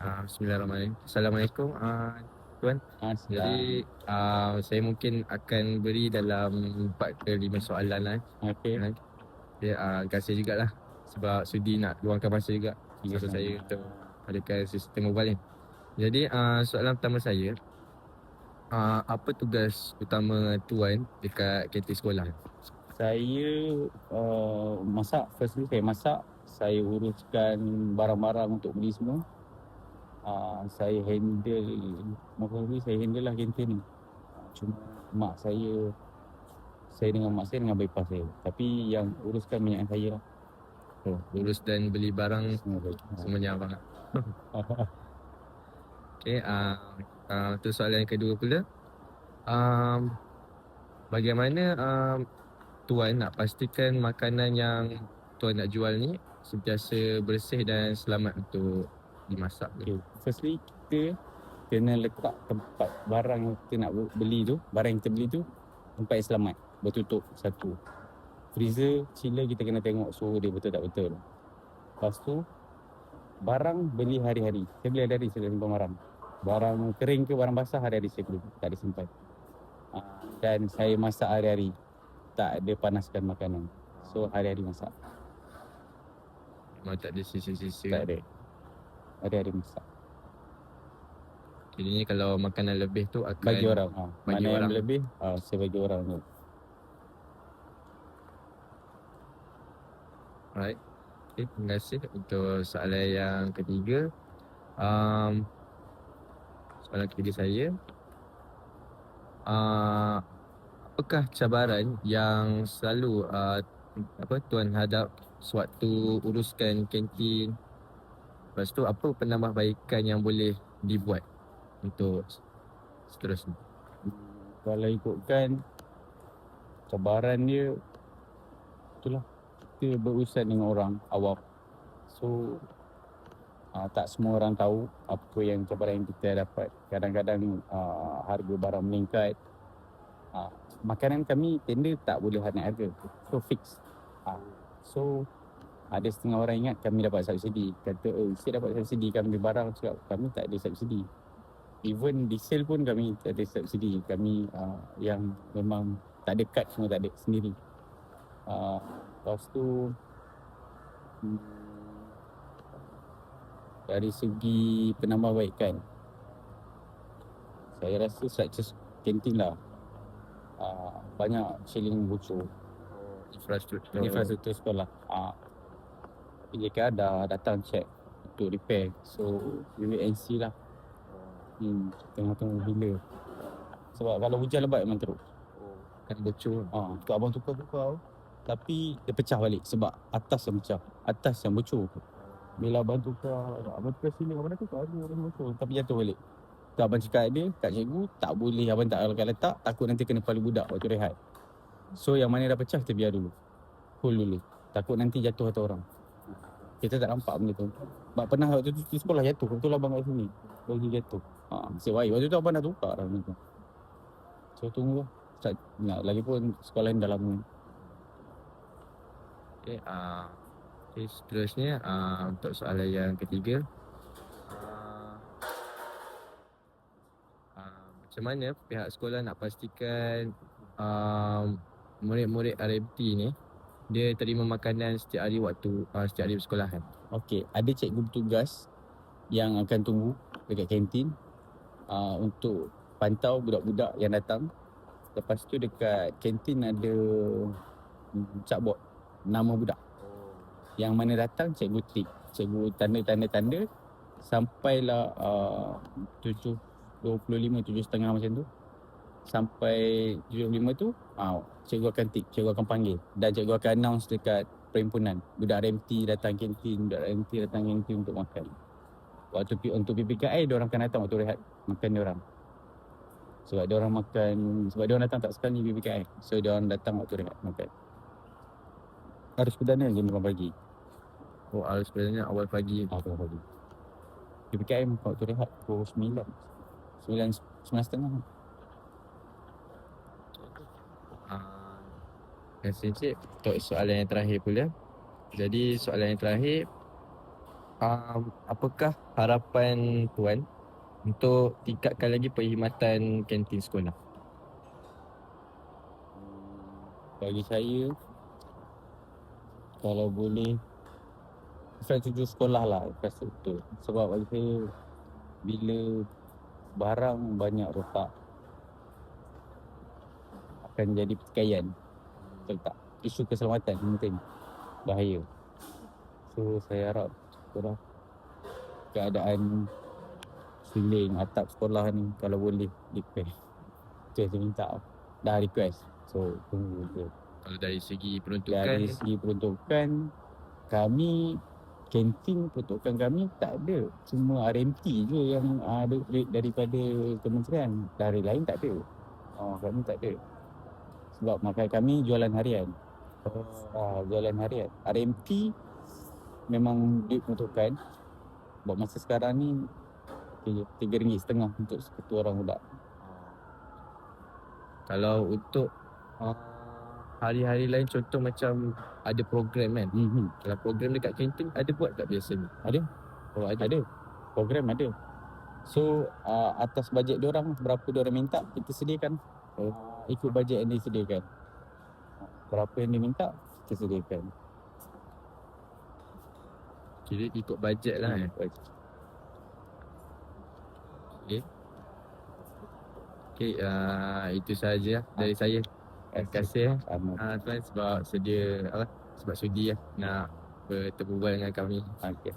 Bismillahirrahmanirrahim. Assalamualaikum, Tuan. Jadi, Aslam. saya mungkin akan beri dalam 4 ke 5 soalan lah. Okey. Terima kasih jugalah sebab sudi nak luangkan masa juga masa saya untuk adakan sistem mobile ni. Jadi, soalan pertama saya, apa tugas utama Tuan dekat kantin sekolah? Saya masak. Firstly saya masak. Saya uruskan barang-barang untuk beli semua. Saya handle saya handle lah kantin ni. Cuma mak saya dengan mak saya dengan bypass saya. Tapi yang uruskan banyak saya lah. Oh, urus dan beli barang Semua baik. semuanya abang. Okay, tu soalan yang kedua pula. Bagaimana Tuan nak pastikan makanan yang Tuan nak jual ni sentiasa bersih dan selamat untuk dimasak? Okay. Firstly kita kena letak tempat barang yang kita nak beli tu, barang yang kita beli tu tempat yang selamat, bertutup satu. Freezer, chiller kita kena tengok suhu dia betul tak betul. Lepas tu barang beli hari-hari. Saya beli hari-hari, saya simpan barang. Barang kering ke barang basah hari-hari saya beli, tak ada simpan. Dan saya masak hari-hari, tak ada panaskan makanan. So hari-hari masak. Memang tak ada sisa-sisa. Tak ada. Hari-hari masak. Jadinya kalau makanan lebih tu akan Bagi orang. bagi Mana orang. yang lebih, saya bagi orang tu. Alright. Okay, terima kasih untuk soalan yang ketiga. Soalan ketiga saya, apakah cabaran yang selalu Tuan hadap sewaktu uruskan kantin? Lepas tu apa penambahbaikan yang boleh dibuat untuk seterusnya? Kalau ikutkan cabaran dia, itulah kita berurusan dengan orang awam. So tak semua orang tahu apa yang cabaran yang kita dapat. Kadang-kadang harga barang meningkat. Makanan kami tender tak boleh naik harga. So fix. So ada setengah orang ingat kami dapat subsidi. Kata saya dapat subsidi, kami barang. Cakap kami tak ada subsidi. Even diesel pun kami tak ada subsidi. Kami yang memang tak ada kad, semua tak ada sendiri. Lepas tu dari segi penambahbaikan, saya rasa structure kantin lah banyak shilling bocor. Infrastruktur sekolah. PJK dah datang check untuk repair. So we will NC lah. Tengok-tengok bila. Sebab kalau hujan lebat memang teruk. Kan bocor. Tu abang tukar. Tapi dia pecah balik sebab atas yang pecah. Atas yang bocor. Bila abang tukar sini, abang dah tukar dia bocor. Tapi jatuh balik. Tu abang cakap dia, kat cikgu, tak boleh abang tak akan letak. Takut nanti kena kepala budak waktu rehat. So yang mana dah pecah kita biar dulu. Hold dulu. Takut nanti jatuh atas orang. Kita tak nampak benda tu. Sebab pernah waktu tu di sekolah jatuh. Betul abang kat sini. Lagi jatuh. Nasib baik. Waktu tu abang dah tukar dah benda tu. So tunggu lah. Lagipun sekolah ni dah lama. Okay, seterusnya untuk soalan yang ketiga, macam mana pihak sekolah nak pastikan murid-murid RMT ni dia terima makanan setiap hari waktu setiap hari persekolahan? Okey, ada cikgu bertugas yang akan tunggu dekat kantin untuk pantau budak-budak yang datang. Lepas tu dekat kantin ada chalkboard nama budak. Yang mana datang cikgu tik. Cikgu tanda sampailah 7.25, 7.30 macam tu. Sampai 7.25 tu cikgu akan tik, cikgu akan panggil. Dan cikgu akan announce dekat perhimpunan. Budak RMT datang kantin, budak RMT datang kantin untuk makan. Waktu untuk PPKI, diorang akan datang waktu rehat makan diorang. Sebab diorang datang tak sekali PPKI. So diorang datang waktu rehat makan. Arus perdana jam 8 pagi. Arus perdana awal pagi. Awal pagi. PPKI waktu rehat pukul 9. 9.30. Terima kasih Encik. Untuk soalan yang terakhir pula. Jadi soalan yang terakhir, apakah harapan tuan untuk tingkatkan lagi perkhidmatan kantin sekolah? Bagi saya, kalau boleh infrastruktur sekolah lah, infrastruktur. Sebab bagi saya, bila barang banyak rosak akan jadi pertikaian. Betul tak? Isu keselamatan penting, bahaya. So saya harap sekolah, keadaan ceiling atap sekolah ni kalau boleh repair. Itu yang saya minta. Dah request. So tunggu je. Kalau dari segi peruntukan, Dari segi peruntukan, kami kantin peruntukan kami tak ada. Cuma RMT je yang ada duit daripada kementerian. Dari lain tak ada. Kami tak ada. Sebab makan kami jualan harian. Jualan harian. RMT memang duit peruntukan. Buat masa sekarang ni RM3.50 untuk satu orang budak. kalau untuk hari-hari lain, contoh macam ada program kan, kalau program dekat kantin ada buat tak biasa ni? Ada. Oh, ada. Ada. Program ada. So atas bajet diorang, berapa diorang minta, kita sediakan. Ikut bajet yang disediakan. Berapa yang dia minta, kita sediakan. Kira ikut bajet lah. Okay, itu sahaja dari saya. Terima kasih tuan sebab sedia sebab sudi nak bertemu dengan kami. Okay.